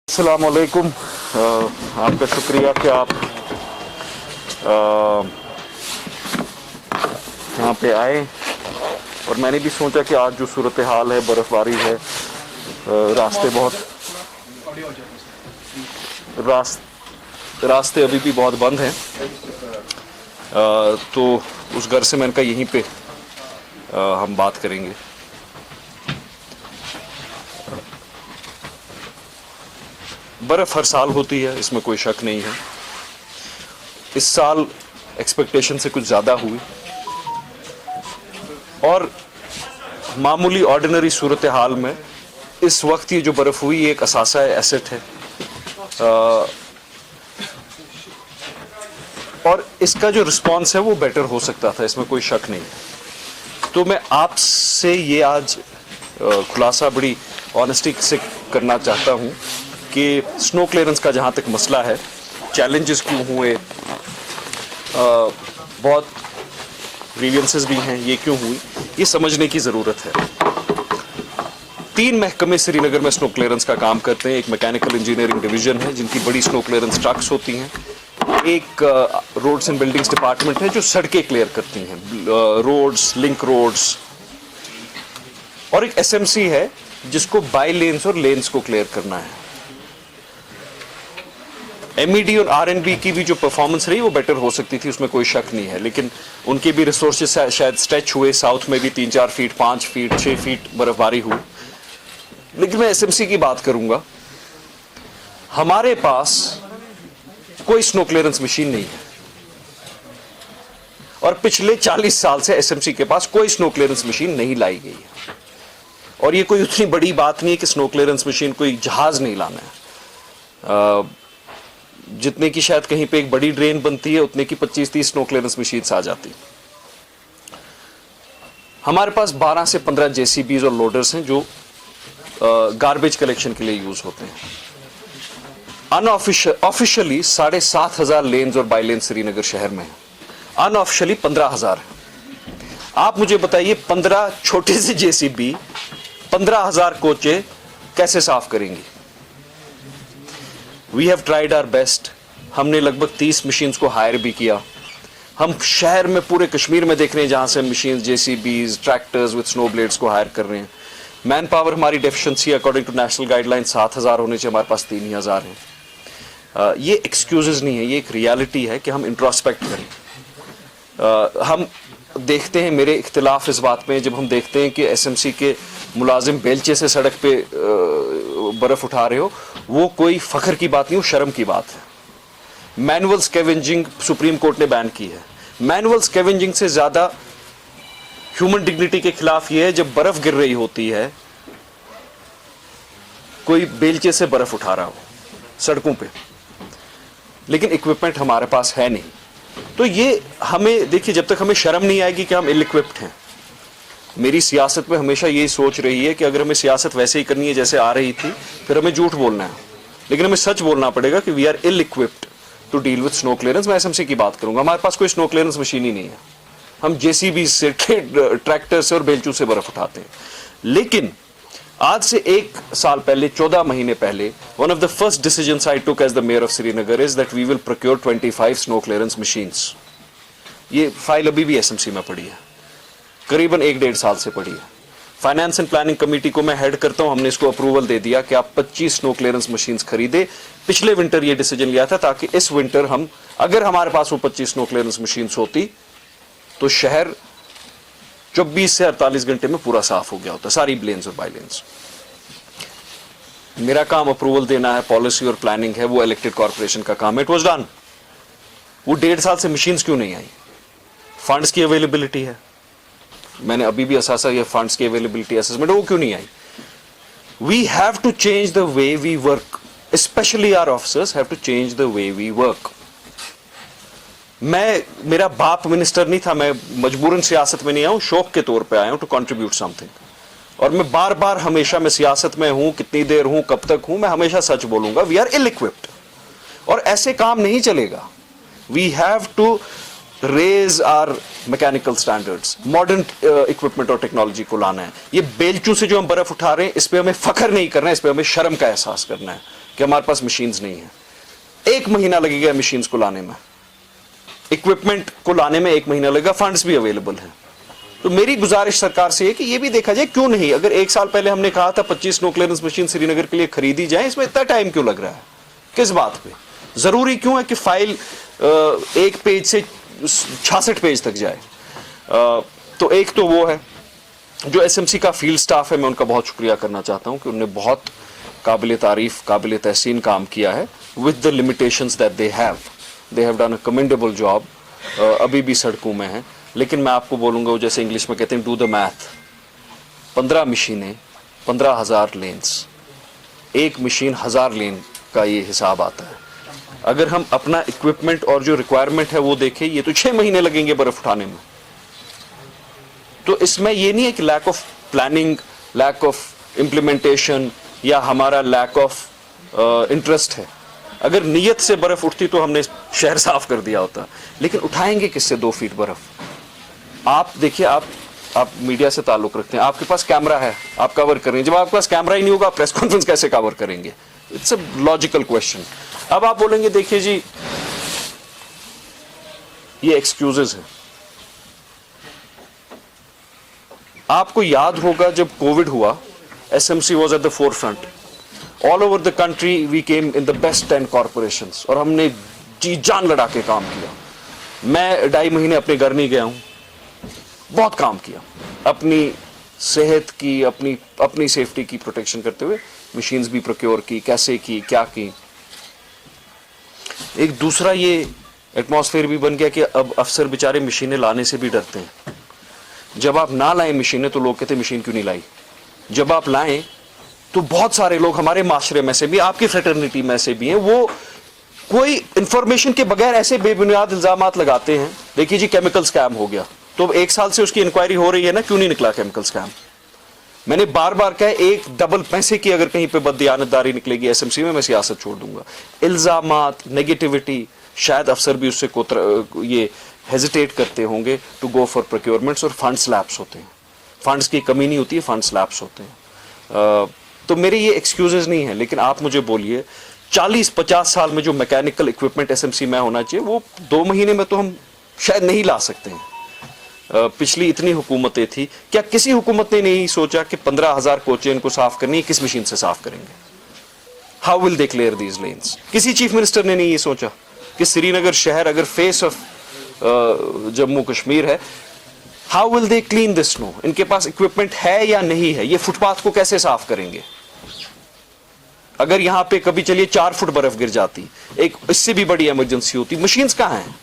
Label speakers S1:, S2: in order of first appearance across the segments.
S1: अस्सलाम वालेकुम। आपका शुक्रिया कि आप यहाँ पे आए। और मैंने भी सोचा कि आज जो सूरत हाल है, बर्फ़बारी है, रास्ते बहुत रास्ते अभी भी बहुत बंद हैं, तो उस घर से मैंने कहा यहीं पे हम बात करेंगे। बर्फ़ हर साल होती है, इसमें कोई शक नहीं है। इस साल एक्सपेक्टेशन से कुछ ज़्यादा हुई और मामूली ऑर्डिनरी सूरत हाल में इस वक्त ये जो बर्फ़ हुई ये एक असासा है, एसेट है, और इसका जो रिस्पॉन्स है वो बेटर हो सकता था, इसमें कोई शक नहीं है। तो मैं आपसे ये आज खुलासा बड़ी ऑनेस्टी से करना चाहता हूँ कि स्नो क्लियरेंस का जहाँ तक मसला है, चैलेंजेस क्यों हुए, बहुत ग्रीवियंसेस भी हैं, ये क्यों हुई, ये समझने की ज़रूरत है। 3 महकमे श्रीनगर में स्नो क्लियरेंस का काम करते हैं। एक मैकेनिकल इंजीनियरिंग डिवीज़न है जिनकी बड़ी स्नो क्लियरेंस ट्रक्स होती हैं। एक रोड्स एंड बिल्डिंग्स डिपार्टमेंट है जो सड़कें क्लियर करती हैं, रोड्स, लिंक रोड्स। और एक एसएमसी है जिसको बाई लेन्स और लेन्स को क्लियर करना है। एमईडी और आरएनबी की भी जो परफॉर्मेंस रही वो बेटर हो सकती थी, उसमें कोई शक नहीं है, लेकिन उनके भी रिसोर्सेज शायद स्ट्रेच हुए। साउथ में भी 3-4 फीट, 5 फीट, 6 फीट बर्फबारी हुई। लेकिन मैं एसएमसी की बात करूंगा। हमारे पास कोई स्नो क्लियरेंस मशीन नहीं है और पिछले 40 साल से एसएमसी के पास कोई स्नो क्लियरेंस मशीन नहीं लाई गई है। और ये कोई उतनी बड़ी बात नहीं है कि स्नो क्लियरेंस मशीन कोई जहाज नहीं लाना है। जितने की शायद कहीं पे एक बड़ी ड्रेन बनती है उतने की 25-30 स्नो क्लियरेंस मशीन्स आ जाती। हमारे पास 12 से 15 जेसीबीज और लोडर्स हैं जो गार्बेज कलेक्शन के लिए यूज होते हैं। ऑफिशियली 7,500 लेन्स और बाई लेन श्रीनगर शहर में है, अनऑफिशियली 15,000 है। आप मुझे बताइए 15 छोटे से जेसीबी 15,000 कोचे कैसे साफ करेंगी? We have tried our best. हमने लगभग 30 मशीन्स को हायर भी किया। हम शहर में पूरे कश्मीर में देख रहे हैं जहां से machine, JCBs, tractors with snow blades को हायर कर रहे हैं। मैन पावर हमारी deficiency according to national guideline 7,000 होने से हमारे पास 3,000 है। ये एक्सक्यूजेज नहीं है, ये एक रियलिटी है कि हम इंट्रोस्पेक्ट करें। हम देखते हैं, मेरे इख्तिलाफ इस बात में, जब हम देखते हैं कि एसएमसी के मुलाजिम बेलचे से सड़क पे बर्फ उठा रहे हो, वो कोई फख्र की बात नहीं, वो शर्म की बात है। मैनुअल स्कैवेंजिंग सुप्रीम कोर्ट ने बैन की है। मैनुअल स्कैवेंजिंग से ज्यादा ह्यूमन डिग्निटी के खिलाफ ये है जब बर्फ गिर रही होती है, कोई बेलचे से बर्फ उठा रहा हो सड़कों पे, लेकिन इक्विपमेंट हमारे पास है नहीं। तो ये हमें देखिए, जब तक हमें शर्म नहीं आएगी कि हम इल इक्विप्ड हैं। मेरी सियासत में हमेशा यही सोच रही है कि अगर हमें सियासत वैसे ही करनी है जैसे आ रही थी, फिर हमें झूठ बोलना है, लेकिन हमें सच बोलना पड़ेगा कि we are ill equipped to deal with snow clearance. मैं एसएमसी की बात करूंगा, हमारे पास कोई स्नो क्लियरेंस मशीन ही नहीं है। हम जेसीबी से, ट्रैक्टर से और बेलचू से बर्फ उठाते हैं। लेकिन आज से 1 साल पहले, 14 महीने पहले, one of the first decisions I took as the mayor of Srinagar is that we will procure 25 snow clearance machines. ये फाइल अभी भी एसएमसी में पड़ी है, करीबन 1-1.5 साल से पड़ी है। फाइनेंस एंड प्लानिंग कमेटी को मैं हेड करता हूं, हमने इसको अप्रूवल दे दिया कि आप 25 स्नो क्लियरेंस मशीन्स खरीदे। पिछले विंटर ये डिसीजन लिया था ताकि इस विंटर हम, अगर हमारे पास वो 25 स्नो क्लियरेंस मशीन्स होती तो शहर 24 से 48 घंटे में पूरा साफ हो गया होता, सारी लेन्स और बाई लेन्स। मेरा काम अप्रूवल देना है, पॉलिसी और प्लानिंग है, वो इलेक्टेड कॉर्पोरेशन का काम है। It was done. वो 1.5 साल से मशीन्स क्यों नहीं आई? फंड्स की अवेलेबिलिटी है, मैंने अभी भी असासा ये फंड्स की अवेलेबिलिटी असेसमेंट, वो क्यों नहीं आई? We have to change the way we work, specially our officers have to change the way we work. मेरा बाप मिनिस्टर नहीं था, मैं मजबूरन सियासत में नहीं आया हूं, शौक के तौर पे आया हूं टू कंट्रीब्यूट समथिंग। और मैं बार बार हमेशा, मैं सियासत में हूं, कितनी देर हूं, कब तक हूं, मैं हमेशा सच बोलूंगा, वी आर इल इक्विप्ड। और ऐसे काम नहीं चलेगा। We have to raise our mechanical standards, modern equipment और टेक्नोलॉजी को लाना है। ये बेलचू से जो हम बर्फ उठा रहे हैं, इस पे हमें फख्र नहीं करना है, इस पे हमें शर्म का एहसास करना है। कि हमारे पास मशीन्स नहीं है। 1 महीना लगेगा मशीन्स को लाने में, इक्विपमेंट को लाने में 1 महीना लगेगा, फंड्स भी अवेलेबल हैं। तो मेरी गुजारिश सरकार से है कि ये भी देखा जाए क्यों नहीं, अगर 1 साल पहले हमने कहा था 25 स्नो क्लियरेंस मशीन श्रीनगर के लिए खरीदी जाए, इसमें इतना टाइम क्यों लग रहा है, किस बात पे? जरूरी क्यों है कि फाइल 1 पेज से 66 पेज तक जाए? तो एक तो वो है। जो एसएमसी का फील्ड स्टाफ है, मैं उनका बहुत शुक्रिया करना चाहता हूं कि उन्होंने बहुत काबिल तारीफ, काबिल तहसीन काम किया है with the limitations that they have done a commendable job. अभी भी सड़कों में है, लेकिन मैं आपको बोलूंगा, वो जैसे इंग्लिश में कहते हैं डू द मैथ, 15 मशीनें, 15,000 लेन्स, 1 मशीन 1000 लेन का ये हिसाब आता है। अगर हम अपना इक्विपमेंट और जो रिक्वायरमेंट है वो देखें, ये तो 6 महीने लगेंगे बर्फ उठाने में। तो इसमें ये नहीं है कि lack of planning, lack of implementation या हमारा लैक ऑफ इंटरेस्ट है। अगर नीयत से बर्फ उठती तो हमने शहर साफ कर दिया होता, लेकिन उठाएंगे किससे 2 फीट बर्फ? आप देखिए, आप मीडिया से ताल्लुक रखते हैं, आपके पास कैमरा है, आप कवर कर रहे हैं। जब आपके पास कैमरा ही नहीं होगा, आप प्रेस कॉन्फ्रेंस कैसे कवर करेंगे? It's a logical question. अब आप बोलेंगे देखिए जी ये एक्सक्यूजेस है। आपको याद होगा जब कोविड हुआ, SMC was at the forefront. All over the country we came in the best 10 corporations और हमने जी जान लड़ा के काम किया। मैं 2.5 महीने अपने घर नहीं गया हूं, बहुत काम किया अपनी सेहत की, अपनी सेफ्टी की प्रोटेक्शन करते हुए। मशीन्स भी प्रोक्योर की, कैसे की, क्या की। एक दूसरा ये एटमॉस्फेयर भी बन गया कि अब अफसर बेचारे मशीनें लाने से भी डरते हैं। जब आप ना लाएं मशीनें तो लोग कहते हैं मशीन क्यों नहीं लाई। जब आप लाएं तो बहुत सारे लोग हमारे माशरे में से भी, आपकी फ्रेटर्निटी में से भी हैं, वो कोई इंफॉर्मेशन के बगैर ऐसे बेबुनियाद इल्जामात लगाते हैं। देखिए जी केमिकल स्कैम हो गया, तो 1 साल से उसकी इंक्वायरी हो रही है ना, क्यों नहीं निकला केमिकल स्कैम? मैंने बार बार कहा, एक डबल पैसे की अगर कहीं पे बददियानतदारी निकलेगी एसएमसी में, मैं सियासत छोड़ दूंगा। इल्जामात, नेगेटिविटी, शायद अफसर भी उससे ये हेजिटेट करते होंगे टू गो फॉर प्रोक्योरमेंट्स, और फंड स्लैप्स होते हैं। फंड्स की कमी नहीं होती है, फंड स्लैप्स होते हैं। तो मेरे ये एक्सक्यूजेज नहीं है, लेकिन आप मुझे बोलिए 40-50 साल में जो मैकेनिकल इक्विपमेंट एसएमसी में होना चाहिए, वो 2 महीने में तो हम शायद नहीं ला सकते हैं। पिछली इतनी हुकूमतें थी, क्या किसी हुकूमत ने नहीं सोचा कि 15,000 कोचें इनको साफ करनी है, किस मशीन से साफ करेंगे? How will they clear these lens? किसी चीफ मिनिस्टर ने नहीं ये सोचा कि श्रीनगर शहर अगर फेस ऑफ जम्मू कश्मीर है, how will they clean this snow? इनके पास इक्विपमेंट है या नहीं है? ये फुटपाथ को कैसे साफ करेंगे? अगर यहां पे कभी चलिए 4 फुट बर्फ गिर जाती, एक इससे भी बड़ी इमरजेंसी होती, मशीन्स कहां हैं?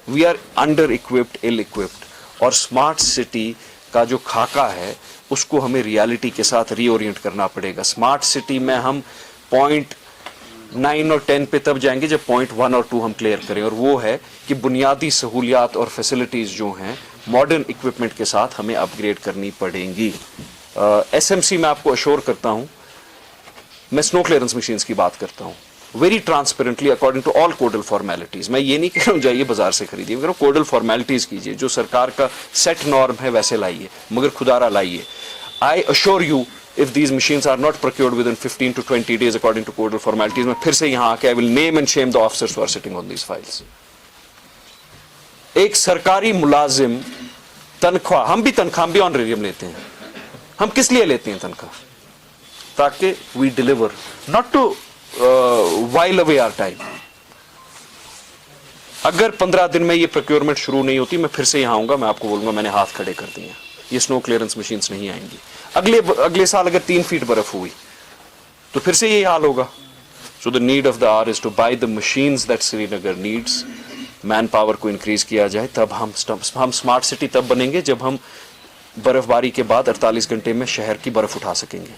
S1: We are under equipped, ill equipped. और स्मार्ट सिटी का जो खाका है उसको हमें रियलिटी के साथ रीओरिएंट करना पड़ेगा। स्मार्ट सिटी में हम पॉइंट 9 और 10 पे तब जाएंगे जब पॉइंट 1 और 2 हम क्लियर करें, और वो है कि बुनियादी सहूलियात और फैसिलिटीज जो हैं मॉडर्न इक्विपमेंट के साथ हमें अपग्रेड करनी पड़ेंगी। एसएमसी में आपको अश्योर करता हूं, मैं स्नो क्लियरेंस मशीन्स की बात करता हूं very transparently according to all codal formalities. मैं ये नहीं कह रहा हूं जाइए बाजार से खरीदिए, मैं कह रहा हूं कोडल फॉर्मेलिटीज कीजिए, जो सरकार का सेट नॉर्म है वैसे लाइए, मगर खुदारा लाइए। आई assure you, if these machines are not procured within 15 to 20 days according to codal formalities, मैं फिर से यहां आके I will name and shame the officers who are sitting on these files। एक सरकारी मुलाजिम तनख्वाह, हम भी ऑनरेरियम लेते हैं, हम किस लिए लेते हैं तनख्वाह? ताकि we deliver, not to while away our time। अगर 15 दिन में ये प्रोक्योरमेंट शुरू नहीं होती, मैं फिर से यहां आऊंगा, मैं आपको बोलूंगा मैंने हाथ खड़े कर दिए, ये स्नो क्लियरेंस मशीन्स नहीं आएंगी। अगले साल अगर 3 फीट बर्फ हुई तो फिर से यही हाल होगा। So the need of the hour is to buy the machines that Srinagar needs. Manpower को इंक्रीज किया जाए, तब हम स्मार्ट सिटी तब बनेंगे जब हम बर्फबारी के बाद 48 घंटे में शहर की बर्फ उठा सकेंगे।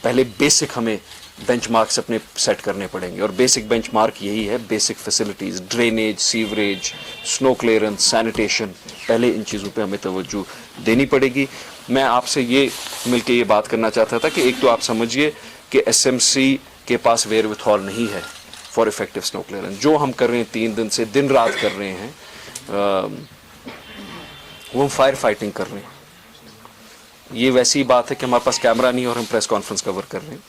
S1: पहले बेसिक हमें बेंचमार्क्स अपने सेट करने पड़ेंगे, और बेसिक बेंचमार्क यही है, basic facilities, drainage, sewerage, snow clearance, sanitation. पहले इन चीज़ों पे हमें तवज्जो देनी पड़ेगी। मैं आपसे ये मिलके ये बात करना चाहता था कि एक तो आप समझिए कि एसएमसी के पास वेयर विथ हॉल नहीं है फॉर इफेक्टिव स्नो क्लियरेंस। जो हम कर रहे हैं 3 दिन से, दिन रात कर रहे हैं, वो हम फायर फाइटिंग कर रहे हैं। ये वैसी बात है कि हमारे पास कैमरा नहीं और हम प्रेस कॉन्फ्रेंस कवर कर रहे हैं।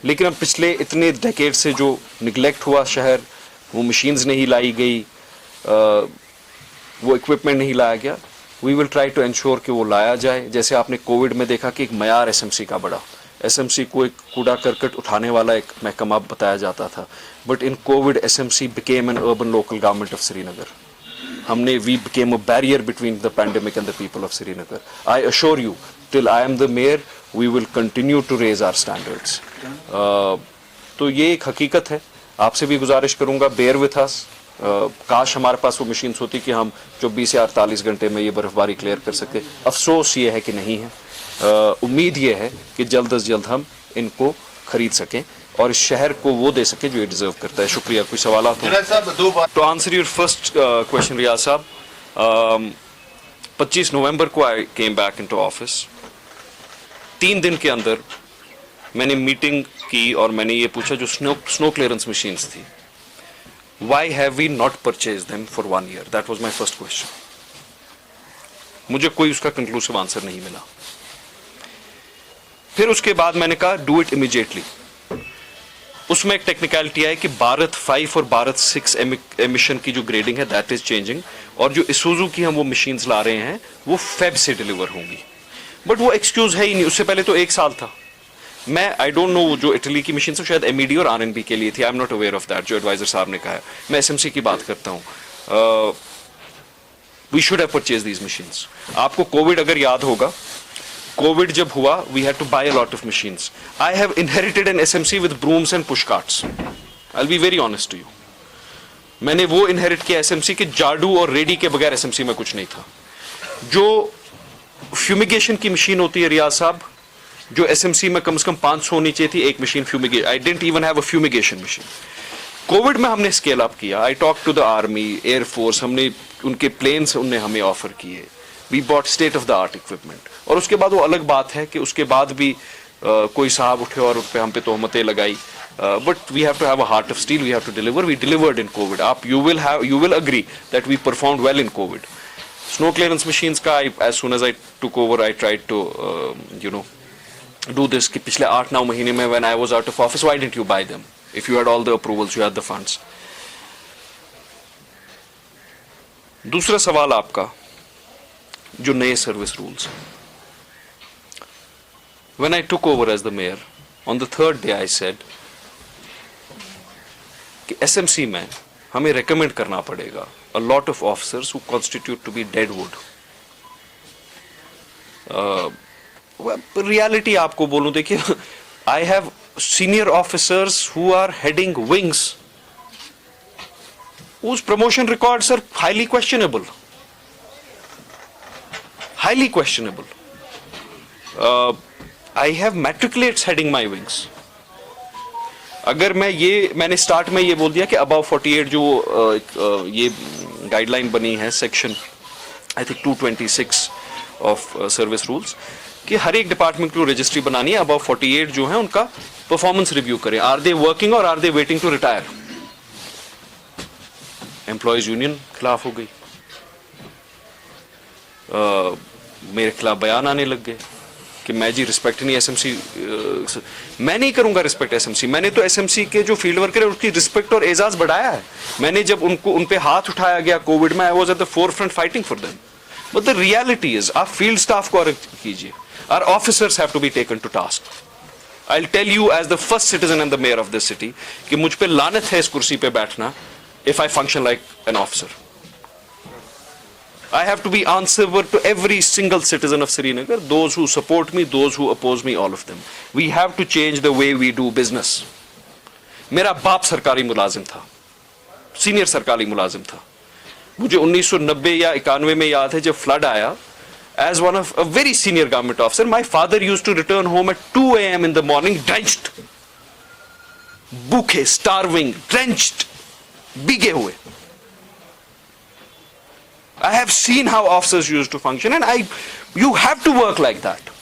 S1: लेकिन अब पिछले इतने डेकेड से जो निगलेक्ट हुआ शहर, वो मशीन्स नहीं लाई गई, वो इक्विपमेंट नहीं लाया गया, we will try to ensure कि वो लाया जाए। जैसे आपने कोविड में देखा कि एक मयार एसएमसी का बड़ा, एसएमसी को एक कूड़ा करकट उठाने वाला एक महकमा बताया जाता था, but in COVID SMC became an urban local government of Srinagar. हमने we became a barrier between the pandemic and the people of Srinagar. I assure you, till I am the mayor we will continue to raise our standards. तो ये एक हकीकत है। आपसे भी गुजारिश करूंगा, बेयर विथ अस। काश हमारे पास वो मशीन्स होती कि हम 24 से 48 घंटे में ये बर्फबारी क्लियर कर सकते। अफसोस ये है कि नहीं है। उम्मीद ये है कि जल्द अज जल्द हम इनको खरीद सकें और इस शहर को वो दे सके जो ये डिजर्व करता है। शुक्रिया। कोई सवाल हो? To answer your first question Riyaz साहब, 25 नवंबर को I came back into office. 3 दिन के अंदर मैंने मीटिंग की और मैंने ये पूछा जो स्नो क्लियरेंस मशीन्स थी, why have we not purchased them for 1 year? That was my first question. मुझे कोई उसका कंक्लूसिव आंसर नहीं मिला। फिर उसके बाद मैंने कहा डू इट इमीडिएटली। उसमें एक टेक्निकलिटी है कि भारत 5 और भारत 6 एमिशन की जो ग्रेडिंग है दैट इज चेंजिंग, और जो इसुजू की हम वो मशीन्स ला रहे हैं वो फेब से डिलीवर होंगी। बट वो एक्सक्यूज है ही नहीं, उससे पहले तो 1 साल था। मैं आई डोंट नो जो इटली की मशीन से शायद एमईडी और आरएनबी के लिए थी, I am not aware of that, जो एडवाइजर साहब ने कहा है। मैं एसएमसी की बात करता हूँ। We should have purchase these machines. आपको कोविड अगर याद होगा, कोविड जब हुआ we had to buy a lot of machines. I have inherited an SMC with brooms and push carts. I will be very honest to you. मैंने वो inherit किया SMC के, जाडू और रेडी के बगैर एसएमसी में कुछ नहीं था। जो फ्यूमिगेशन की मशीन होती है रियाज साहब, जो एसएमसी में कम से कम 500 होनी चाहिए थी एक machine fumigate. I didn't even have a fumigation machine. COVID में हमने स्केल अप किया। I talk to the army, air force, हमने उनके प्लेन्स उनने हमें ऑफर किए। We bought state of the art equipment. और उसके बाद वो अलग बात है कि उसके बाद भी कोई साहब उठे और उन पे हम पे तोहमतें लगाई, but we have to have a heart of steel, we have to deliver. We delivered in COVID. आप you will agree that we performed well in COVID. Snow clearance machines का as soon as I took over I tried to do this कि पिछले 8-9 महीने में when I was out of office, why didn't you buy them if you had all the approvals, you had the funds? दूसरा सवाल आपका जो नए service rules. When I took over as the mayor, on the 3rd day I said कि SMC में हमें recommend करना पड़ेगा a lot of officers who constitute to be dead wood. Reality आपको बोलूं, देखिए, I have senior officers who are heading wings whose promotion records are highly questionable. Highly questionable. I have matriculates heading my wings. अगर मैंने start में ये बोल दिया कि above 48 जो ये गाइडलाइन बनी है section I think 226 of service rules, कि हर एक डिपार्टमेंट को रजिस्ट्री बनानी है, अबव 48 जो है उनका परफॉर्मेंस रिव्यू करें, आर दे वर्किंग और are they waiting to retire. Employees union खिलाफ हो गई, मेरे खिलाफ बयान आने लग गए कि मैं जी रिस्पेक्ट नहीं एसएमसी, मैं नहीं करूंगा रिस्पेक्ट एसएमसी। मैंने तो एसएमसी के जो फील्ड वर्कर है उसकी रिस्पेक्ट और एजाज बढ़ाया है। मैंने जब उन पे हाथ उठाया गया कोविड में, I was at the forefront fighting for them. But the reality is, आप फील्ड स्टाफ को अलग कीजिए, our officers have to be taken to task. I'll tell you as the first citizen and the mayor of this city कि मुझ पे लानत है इस कुर्सी पे बैठना if I function like an officer. I have to be answerable to every single citizen of Srinagar, those who support me, those who oppose me, all of them. We have to change the way we do business. मेरा बाप सरकारी मुलाजिम था, senior सरकारी मुलाजिम था। मुझे 1990 या 91 में याद है जब फ्लड आया, as one of a very senior government officer, my father used to return home at 2 a.m. in the morning, drenched, भूखे, starving, drenched, भीगे हुए। I have seen how officers used to function, and you have to work like that.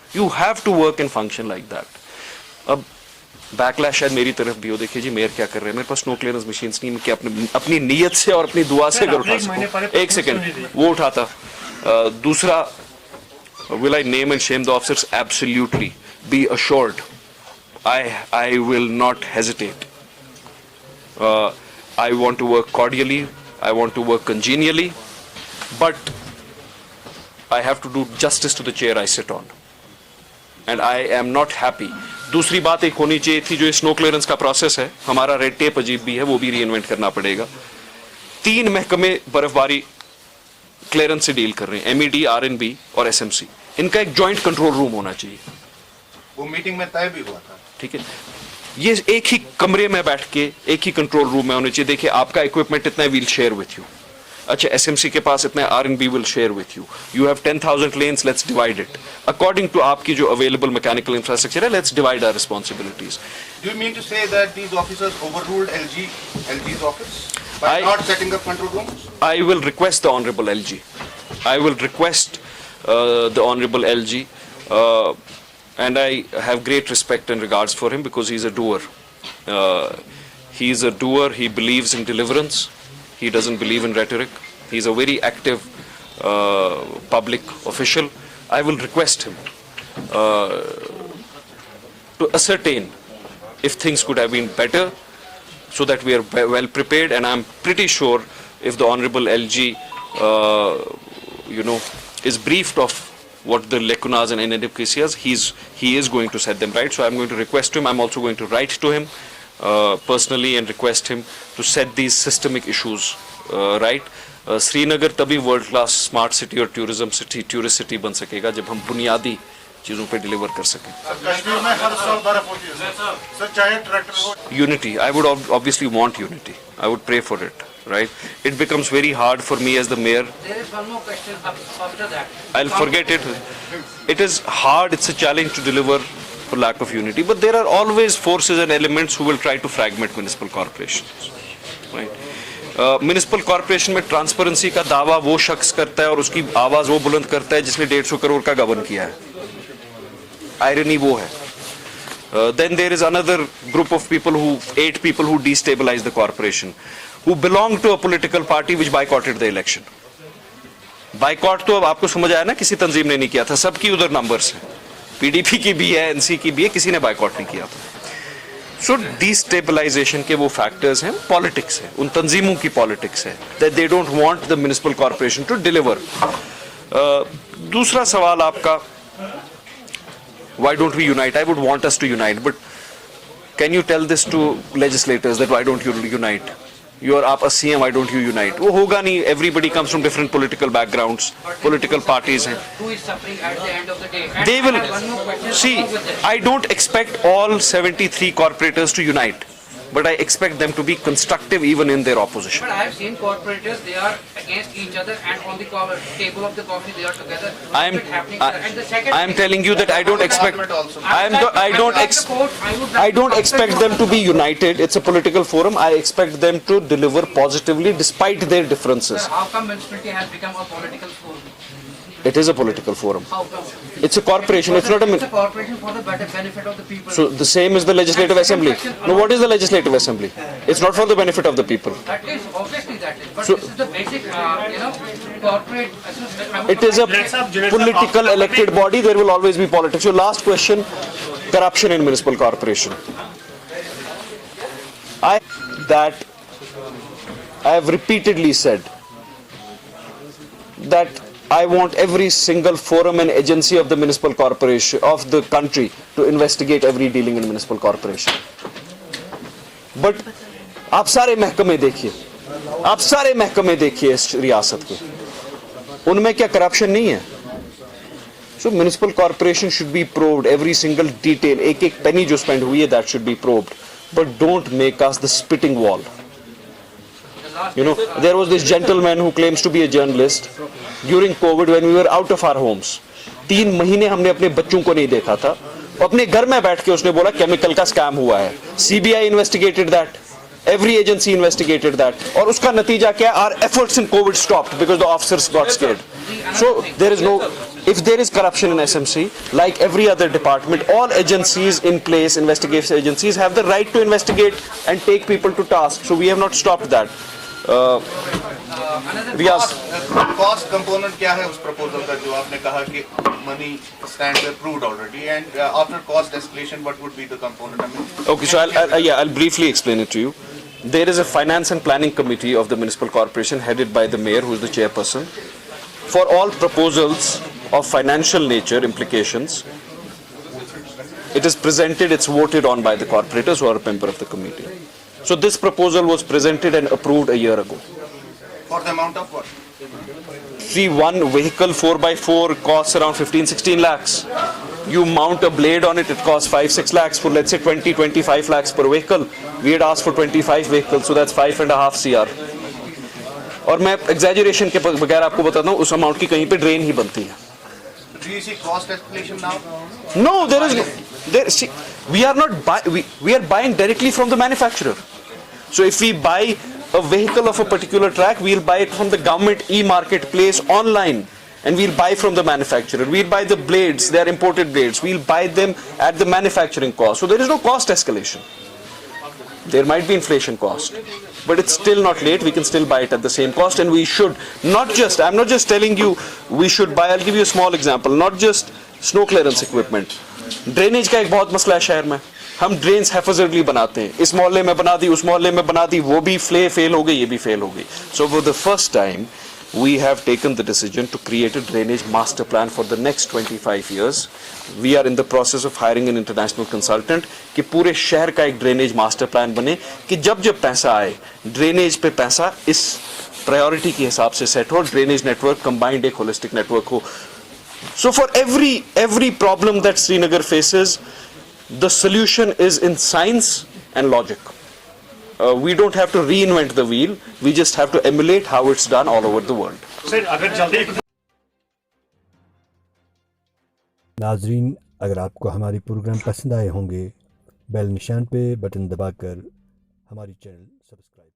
S1: You have to work and function like that. अब backlash शायद मेरी तरफ भी हो, देखिए जी मेयर क्या कर रहे हैं, मेरे पास स्नो क्लियरेंस मशीन्स नहीं, मैं अपनी नीयत से और अपनी दुआ से अगर उठा सकूं। एक सेकेंड वो उठाता। दूसरा, will I name and shame the officers? Absolutely. Be assured. I will not hesitate. I want to work cordially, I want to work congenially, but I have to do justice to the chair I sit on. And I am not happy. दूसरी बात एक होनी चाहिए थी, जो snow clearance का process है, हमारा रेड टेप अजीब भी है, वो भी रीइन्वेंट करना पड़ेगा. 3 महकमे बर्फबारी क्लियरेंस से डील कर रहे हैं, MED, RNB और SMC. इनका एक जॉइंट कंट्रोल रूम होना चाहिए.
S2: वो मीटिंग में तय भी हुआ था.
S1: ठीक है, ये एक ही कमरे में बैठ के एक ही कंट्रोल रूम में होने चाहिए. देखिए आपका इक्विपमेंट इतना है, वील शेयर विथ यू. अच्छा, SMC के पास इतना है, RNB will share with you. You have 10,000 lanes, let's divide it according to आपकी जो अवेलेबल मैकेनिकल इंफ्रास्ट्रक्चर है. Let's divide our responsibilities.
S2: Do you mean to say that these officers overruled LG's office by
S1: I-
S2: not setting up control rooms?
S1: I will request the Honorable LG. I will request the Honorable LG, and I have great respect and regards for him because he's a doer. He is a doer. He believes in deliverance. He doesn't believe in rhetoric. He's a very active public official. I will request him to ascertain if things could have been better, so that we are well prepared. And I'm pretty sure if the Honorable LG, is briefed of what the lacunas and inadequacies, he is going to set them right. So I'm going to request him. I'm also going to write to him personally and request him to set these systemic issues right. Srinagar तभी world class smart city और tourist city बन सकेगा जब हम बुनियादी चीजों पे deliver कर सकें.
S3: कश्मीर में हर साल बर्फ होती है सर, चाहे ट्रैक्टर हो.
S1: Unity. I would obviously want unity. I would pray for it, right? It becomes very hard for me as the mayor.
S4: There is one more question after that.
S1: I'll forget it. It is hard, it's a challenge to deliver for lack of unity. But there are always forces and elements who will try to fragment municipal corporations, right? Municipal corporation में transparency का दावा वो शख्स करता है और उसकी आवाज वो बुलंद करता है जिसने 150 करोड़ का गबन किया है. आयरनी वो है. Then there is another group of people 8 people who destabilize the corporation, who belong to a political party which boycotted the election. Boycott तो अब आपको समझ आया ना, किसी तंजीम ने नहीं किया था, सबकी उधर नंबर्स हैं. PDP की भी है, NC की भी है, किसी ने बाइकॉट नहीं किया था. सो डिस्टेबलाइजेशन के वो फैक्टर्स हैं, पॉलिटिक्स है, उन तंजीमों की पॉलिटिक्स है, that they don't want the municipal corporation to deliver. दूसरा सवाल आपका, why don't we unite? I would want us to unite, but can you tell this to legislators that why don't you unite? आप a CM, why don't you unite? वो होगा नहीं. Everybody comes from different political backgrounds, political parties हैं.
S4: Who is suffering at the end of the day? And
S1: They will
S4: I have one more question
S1: see.
S4: along with this.
S1: I don't expect all 73 corporators to unite, but I expect them to be constructive even in their opposition.
S4: But I have seen corporators, they are against each other, and on the table of the coffee they are together.
S1: I am
S4: What's happening, sir? And the second
S1: I am
S4: thing-
S1: telling you that I don't expect I don't expect them to be united. It's a political forum. I expect them to deliver positively despite their differences.
S4: Sir, how come municipality has become a political forum?
S1: It is a political forum.
S4: How come?
S1: It's a corporation. It's not a
S4: It's a corporation for the better benefit of the people.
S1: so the same is the legislative assembly. No, what is the legislative assembly? It's not for the benefit of the people.
S4: That is, obviously that is. But
S1: So-
S4: this is the basic, corporate.
S1: It is a political elected body. There will always be politics. So last question, corruption in municipal corporation. I have repeatedly said that I want every single forum and agency of the municipal corporation of the country to investigate every dealing in municipal corporation. But आप सारे महकमे देखिए इस रियासत के, उनमें क्या corruption नहीं है? So municipal corporation should be probed, every single detail, एक penny जो spend हुई है, that should be probed. But don't make us the spitting wall. There was this gentleman who claims to be a journalist during COVID when we were out of our homes. 3 महीने हमने अपने बच्चों को नहीं देखा था. अपने घर में बैठ के उसने बोला केमिकल का स्कैम हुआ है. CBI investigated that. Every agency investigated that. और उसका नतीजा क्या? Our efforts in COVID stopped because the officers got scared. So there is no. If there is corruption in SMC, like every other department, all agencies in place, investigation agencies, have the right to investigate and take people to task. So we have not stopped that.
S4: another
S1: Riaz,
S2: cost component क्या है उस proposal का जो आपने कहा कि money stand approved already and after cost escalation what would be the component
S1: okay, so I'll briefly explain it to you. There is a finance and planning committee of the municipal corporation headed by the mayor, who is the chairperson. For all proposals of financial nature implications, it is presented, it's voted on by the corporators who are a member of the committee. So this proposal was presented and approved a year ago.
S2: For the amount of what
S1: See, one vehicle 4x4 costs around 15-16 lakhs. You mount a blade on it, it costs 5-6 lakhs for, let's say, 20-25 lakhs per vehicle. We had asked for 25 vehicles, so that's 5.5 CR. और मैं exaggeration के बगैर आपको बताता हूँ, उस amount की कहीं पे drain ही बनती है.
S2: Do you see cost escalation now?
S1: No, there is no. See, we are not we are buying directly from the manufacturer. So if we buy a vehicle of a particular track, we'll buy it from the government e-marketplace online, and we'll buy from the manufacturer. We'll buy the blades; they are imported blades. We'll buy them at the manufacturing cost. So there is no cost escalation. There might be inflation cost, but it's still not late. We can still buy it at the same cost, and we should not just. I'm not just telling you we should buy. I'll give you a small example. Not just snow clearance equipment. Drainage का एक बहुत मसला है शहर में. हम drains हैफजर्डली बनाते हैं. इस मोहल्ले में बना दी, उस मोहल्ले में बना दी, वो भी फेल हो गई, ये भी फेल हो गई. So for the first time, we have taken the decision to create a drainage master plan for the next 25 years. We are in the process of hiring an international consultant कि पूरे शहर का एक drainage master plan बने कि जब जब पैसा आए, ड्रेनेज पे पैसा इस प्रायोरिटी के हिसाब से सेट हो. ड्रेनेज नेटवर्क कंबाइंड एक होलिस्टिक नेटवर्क हो. So for every problem that Srinagar faces, the solution is in science and logic. We don't have to reinvent the wheel. We just have to emulate how it's done all over the world.
S3: Sir अगर जल्दी
S5: नाजरीन, अगर आपको हमारी programme पसंद आए होंगे, bell निशान पे बटन दबाकर हमारी चैनल सब्सक्राइब